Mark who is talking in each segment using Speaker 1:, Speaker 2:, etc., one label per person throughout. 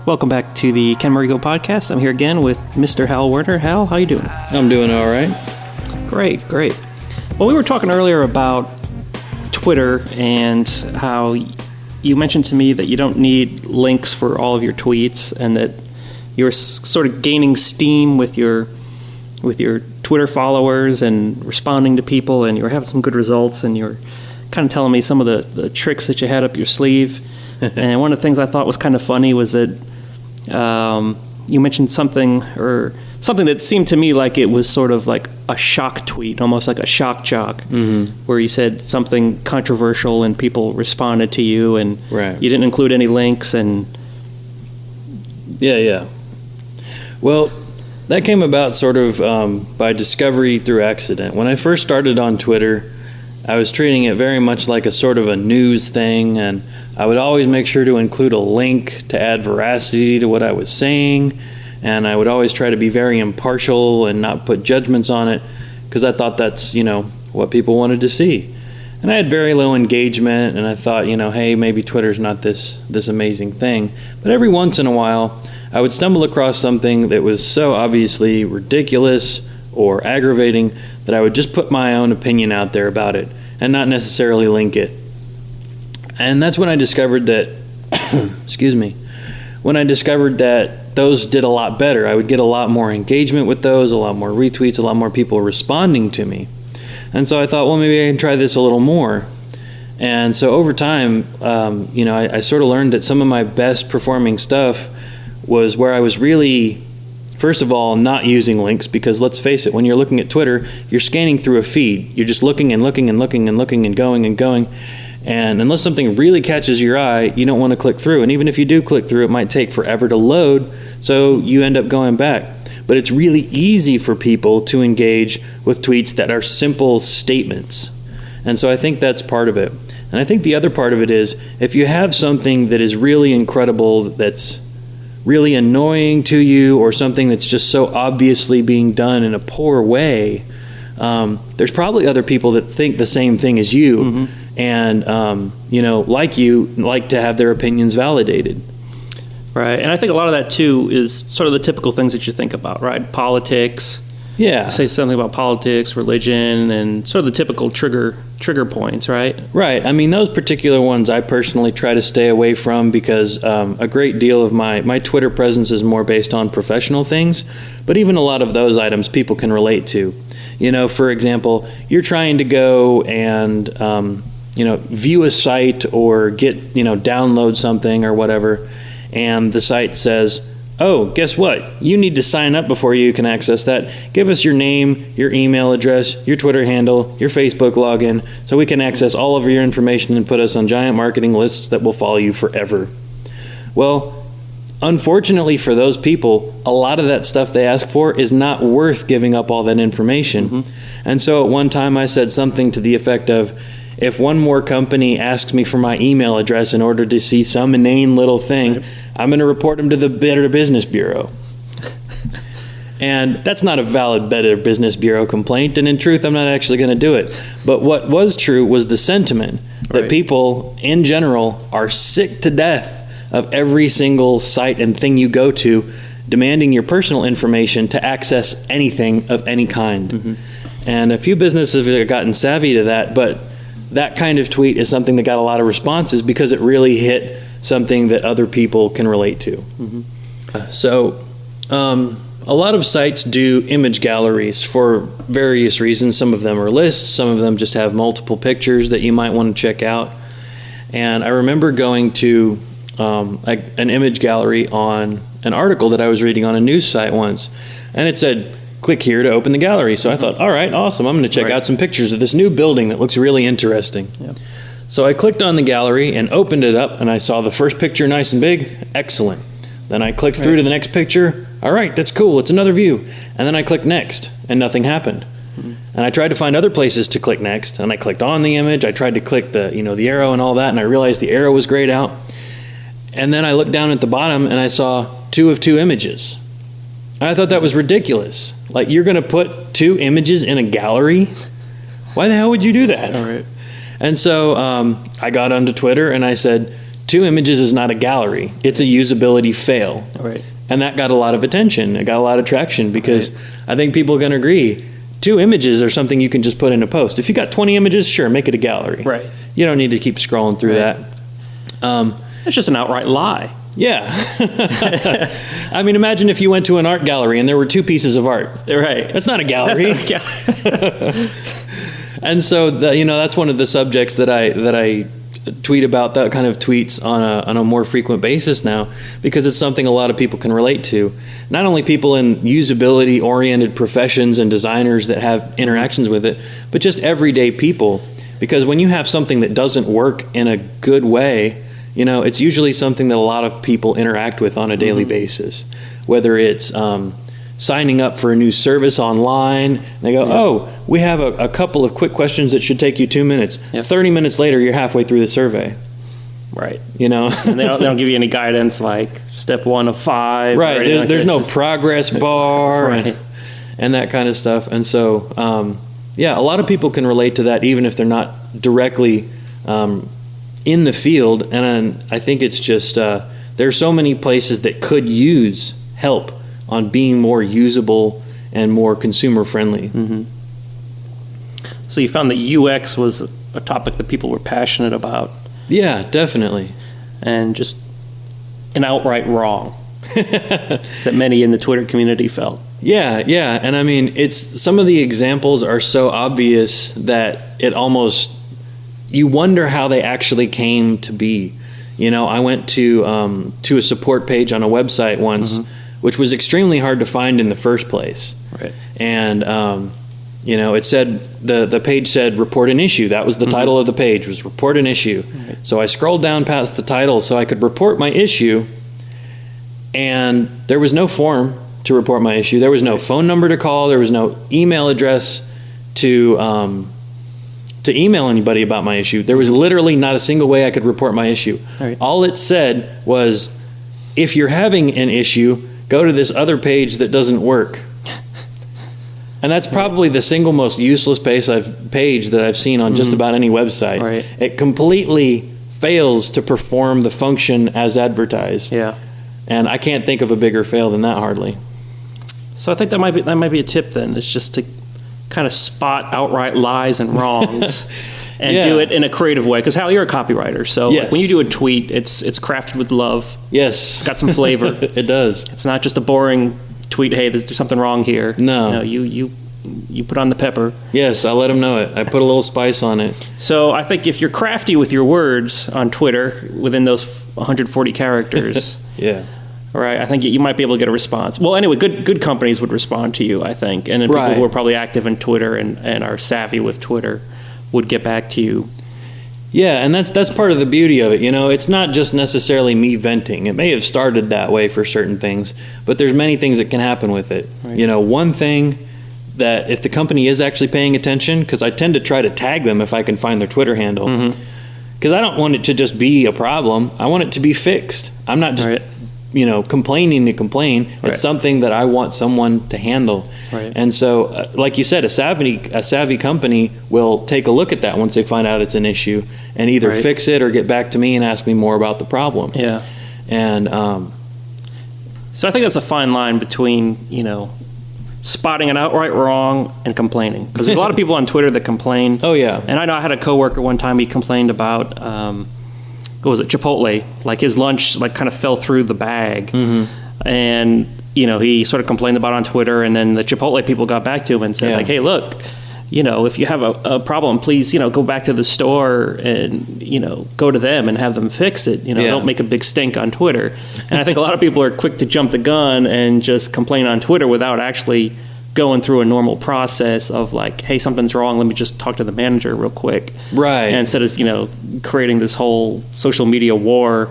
Speaker 1: Welcome back to the Ken Murray podcast. I'm here again with Mr. Hal Werner. Hal, how you doing?
Speaker 2: I'm doing all right.
Speaker 1: Great. Well, we were talking earlier about Twitter and how you mentioned to me that you don't need links for all of your tweets and that you're sort of gaining steam with your Twitter followers and responding to people, and you're having some good results, and you're kind of telling me some of the tricks that you had up your sleeve. And one of the things I thought was kind of funny was that you mentioned something that seemed to me like it was sort of like a shock tweet, almost like a shock jock, where you said something controversial and people responded to you, and
Speaker 2: right.
Speaker 1: You didn't include any links. And
Speaker 2: Yeah. Well, that came about sort of by discovery through accident. When I first started on Twitter, I was treating it very much like a sort of a news thing, and I would always make sure to include a link to add veracity to what I was saying, and I would always try to be very impartial and not put judgments on it, because I thought that's, what people wanted to see. And I had very low engagement, and I thought, hey, maybe Twitter's not this amazing thing. But every once in a while, I would stumble across something that was so obviously ridiculous or aggravating that I would just put my own opinion out there about it and not necessarily link it. And that's when I discovered that, when I discovered that those did a lot better. I would get a lot more engagement with those, a lot more retweets, a lot more people responding to me. And so I thought, well, maybe I can try this a little more. And so over time, I sort of learned that some of my best performing stuff was where I was really, first of all, not using links, because let's face it, when you're looking at Twitter, you're scanning through a feed. You're just looking and looking and looking and looking and going and going. And unless something really catches your eye, you don't want to click through. And even if you do click through, it might take forever to load, so you end up going back. But it's really easy for people to engage with tweets that are simple statements. And so I think that's part of it. And I think the other part of it is, if you have something that is really incredible, that's really annoying to you, or something that's just so obviously being done in a poor way, there's probably other people that think the same thing as you, and like to have their opinions validated.
Speaker 1: Right, and I think a lot of that too is sort of the typical things that you think about, right? Politics.
Speaker 2: Yeah.
Speaker 1: Say something about politics, religion, and sort of the typical trigger points, right?
Speaker 2: Right. I mean, those particular ones I personally try to stay away from, because a great deal of my Twitter presence is more based on professional things, but even a lot of those items people can relate to. For example, you're trying to go and view a site or download something or whatever, and the site says, oh, guess what? You need to sign up before you can access that. Give us your name, your email address, your Twitter handle, your Facebook login, so we can access all of your information and put us on giant marketing lists that will follow you forever. Well, unfortunately for those people, a lot of that stuff they ask for is not worth giving up all that information. And so at one time I said something to the effect of, if one more company asks me for my email address in order to see some inane little thing, I'm going to report them to the Better Business Bureau. And that's not a valid Better Business Bureau complaint, and in truth, I'm not actually going to do it. But what was true was the sentiment that people, in general, are sick to death of every single site and thing you go to demanding your personal information to access anything of any kind. And a few businesses have gotten savvy to that, but that kind of tweet is something that got a lot of responses because it really hit something that other people can relate to. So a lot of sites do image galleries for various reasons. Some of them are lists, some of them just have multiple pictures that you might want to check out. And I remember going to an image gallery on an article that I was reading on a news site once, and it said, click here to open the gallery. So I thought, all right, awesome, I'm going to check out some pictures of this new building that looks really interesting. So I clicked on the gallery and opened it up, and I saw the first picture nice and big. Excellent. Then I clicked through to the next picture. All right, that's cool. It's another view. And then I clicked next, and nothing happened. And I tried to find other places to click next, and I clicked on the image. I tried to click the arrow and all that, and I realized the arrow was grayed out. And then I looked down at the bottom, and I saw 2 of 2 images. I thought that was ridiculous. Like, you're going to put 2 images in a gallery? Why the hell would you do that?
Speaker 1: All right.
Speaker 2: And so I got onto Twitter and I said, 2 images is not a gallery. It's a usability fail.
Speaker 1: Right.
Speaker 2: And that got a lot of attention. It got a lot of traction because I think people are going to agree 2 images are something you can just put in a post. If you got 20 images, sure, make it a gallery.
Speaker 1: Right.
Speaker 2: You don't need to keep scrolling through that.
Speaker 1: It's just an outright lie.
Speaker 2: Yeah. I mean, imagine if you went to an art gallery and there were 2 pieces of art.
Speaker 1: Right.
Speaker 2: That's not a gallery.
Speaker 1: That's not a gallery.
Speaker 2: And so, that's one of the subjects that I tweet about, that kind of tweets on a more frequent basis now, because it's something a lot of people can relate to. Not only people in usability-oriented professions and designers that have interactions with it, but just everyday people. Because when you have something that doesn't work in a good way, it's usually something that a lot of people interact with on a daily basis. Whether it's signing up for a new service online, they go, oh, we have a couple of quick questions that should take you 2 minutes. 30 minutes later, you're halfway through the survey.
Speaker 1: Right.
Speaker 2: And
Speaker 1: they don't give you any guidance like step 1 of 5.
Speaker 2: Right. There's no progress bar and that kind of stuff. And so, a lot of people can relate to that, even if they're not directly in the field. And I think it's just there are so many places that could use help on being more usable and more consumer friendly.
Speaker 1: Mm-hmm. So you found that UX was a topic that people were passionate about.
Speaker 2: Yeah, definitely.
Speaker 1: And just an outright wrong that many in the Twitter community felt.
Speaker 2: Yeah. And I mean, it's some of the examples are so obvious that it almost, you wonder how they actually came to be. I went to a support page on a website once, which was extremely hard to find in the first place.
Speaker 1: Right.
Speaker 2: And, it said, the page said report an issue. That was the title of the page, was report an issue. Right. So I scrolled down past the title so I could report my issue, and there was no form to report my issue. There was no phone number to call. There was no email address to email anybody about my issue. There was literally not a single way I could report my issue. Right. All it said was, if you're having an issue, go to this other page that doesn't work. And that's probably the single most useless page that I've seen on just about any website.
Speaker 1: Right.
Speaker 2: It completely fails to perform the function as advertised.
Speaker 1: Yeah.
Speaker 2: And I can't think of a bigger fail than that, hardly.
Speaker 1: So I think that might be a tip then. It's just to kind of spot outright lies and wrongs and do it in a creative way. Because Hal, you're a copywriter, so like when you do a tweet, it's crafted with love.
Speaker 2: Yes.
Speaker 1: It's got some flavor.
Speaker 2: It does.
Speaker 1: It's not just a boring tweet, hey, there's something wrong here.
Speaker 2: No.
Speaker 1: You put on the pepper.
Speaker 2: Yes, I let them know it. I put a little spice on it.
Speaker 1: So I think if you're crafty with your words on Twitter within those 140 characters, right, I think you might be able to get a response. Well, anyway, good companies would respond to you, I think, and then people who are probably active in Twitter and are savvy with Twitter would get back to you.
Speaker 2: Yeah, and that's part of the beauty of it. It's not just necessarily me venting. It may have started that way for certain things, but there's many things that can happen with it. Right. One thing that if the company is actually paying attention, because I tend to try to tag them if I can find their Twitter handle, because I don't want it to just be a problem. I want it to be fixed. I'm not just complaining to complain. Right. It's something that I want someone to handle. Right. And so, like you said, a savvy company will take a look at that once they find out it's an issue and either fix it or get back to me and ask me more about the problem.
Speaker 1: Yeah.
Speaker 2: And
Speaker 1: so I think that's a fine line between, spotting an outright wrong and complaining. Because there's a lot of people on Twitter that complain.
Speaker 2: Oh, yeah.
Speaker 1: And I know I had a coworker one time, he complained about what was it, Chipotle, like his lunch kind of fell through the bag. And he sort of complained about it on Twitter, and then the Chipotle people got back to him and said hey, look, if you have a problem, please go back to the store and go to them and have them fix it. Don't make a big stink on Twitter. And I think a lot of people are quick to jump the gun and just complain on Twitter without actually going through a normal process of like, hey, something's wrong, let me just talk to the manager real quick.
Speaker 2: Right.
Speaker 1: And instead of, creating this whole social media war,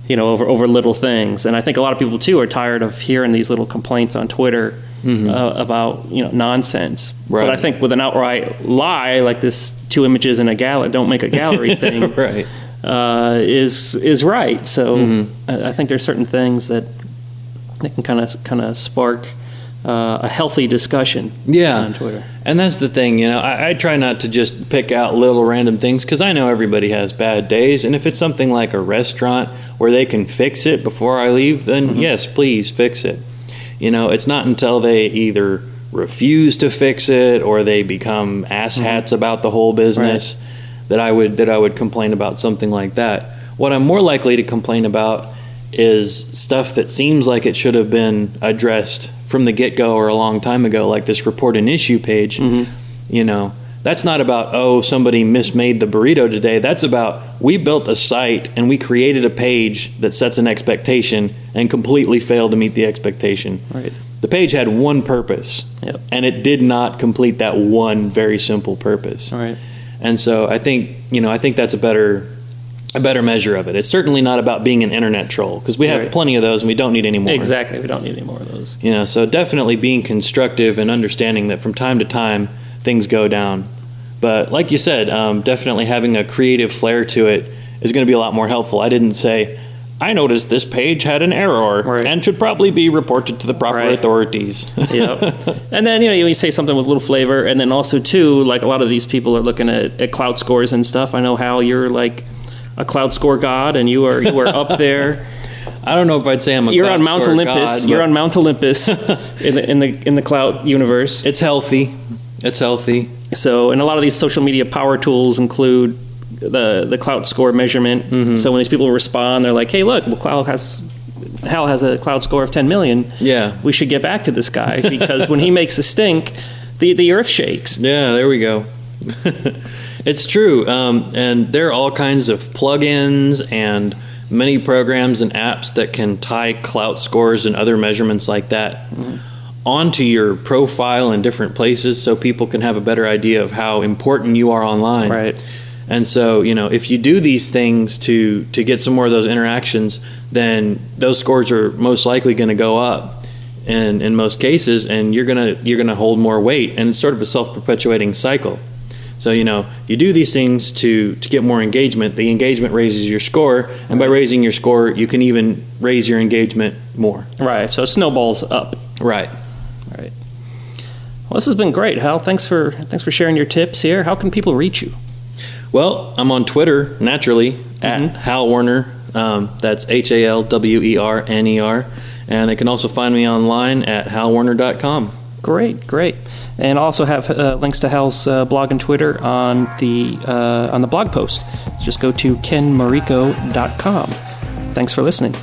Speaker 1: over little things. And I think a lot of people too are tired of hearing these little complaints on Twitter about, nonsense. Right. But I think with an outright lie, like this 2 images in a gallery, don't make a gallery thing,
Speaker 2: right.
Speaker 1: Is right. So I think there's certain things that can kind of spark a healthy discussion on Twitter.
Speaker 2: And that's the thing, I try not to just pick out little random things because I know everybody has bad days. And if it's something like a restaurant where they can fix it before I leave, then yes, please fix it. It's not until they either refuse to fix it or they become asshats about the whole business that I would complain about something like that. What I'm more likely to complain about is stuff that seems like it should have been addressed from the get-go or a long time ago, like this report an issue page. That's not about, somebody mismade the burrito today. That's about, we built a site and we created a page that sets an expectation and completely failed to meet the expectation.
Speaker 1: Right.
Speaker 2: The page had one purpose, and it did not complete that one very simple purpose.
Speaker 1: Right.
Speaker 2: And so I think that's a better measure of it. It's certainly not about being an internet troll, because we have plenty of those and we don't need any more.
Speaker 1: Exactly. We don't need any more of those.
Speaker 2: So definitely being constructive and understanding that from time to time things go down. But like you said, definitely having a creative flair to it is going to be a lot more helpful. I didn't say, I noticed this page had an error and should probably be reported to the proper authorities. And then, you say something with a little flavor. And then also, too, like a lot of these people are looking at cloud scores and stuff. I know, Hal, you're like a cloud score god, and you are up there. I don't know if I'd say I'm a
Speaker 1: You're
Speaker 2: cloud
Speaker 1: on Mount
Speaker 2: score
Speaker 1: Olympus.
Speaker 2: God,
Speaker 1: You're on Mount Olympus in the cloud universe.
Speaker 2: It's healthy.
Speaker 1: So, and a lot of these social media power tools include the cloud score measurement. So when these people respond, they're like, "Hey, look, Hal has a cloud score of 10 million.
Speaker 2: Yeah,
Speaker 1: we should get back to this guy because when he makes a stink, the earth shakes."
Speaker 2: Yeah, there we go. It's true, and there are all kinds of plugins and many programs and apps that can tie cloud scores and other measurements like that onto your profile in different places, so people can have a better idea of how important you are online.
Speaker 1: Right.
Speaker 2: And so, if you do these things to get some more of those interactions, then those scores are most likely going to go up in most cases, and you're gonna hold more weight, and it's sort of a self-perpetuating cycle. So, you do these things to get more engagement. The engagement raises your score, and by raising your score, you can even raise your engagement more.
Speaker 1: Right. So it snowballs up.
Speaker 2: Right.
Speaker 1: Well, this has been great, Hal. Thanks for sharing your tips here. How can people reach you?
Speaker 2: Well, I'm on Twitter, naturally, at Hal Werner. That's HALWERNER. And they can also find me online at halwerner.com.
Speaker 1: Great. And I'll also have links to Hal's blog and Twitter on the blog post. Just go to kenmarico.com. Thanks for listening.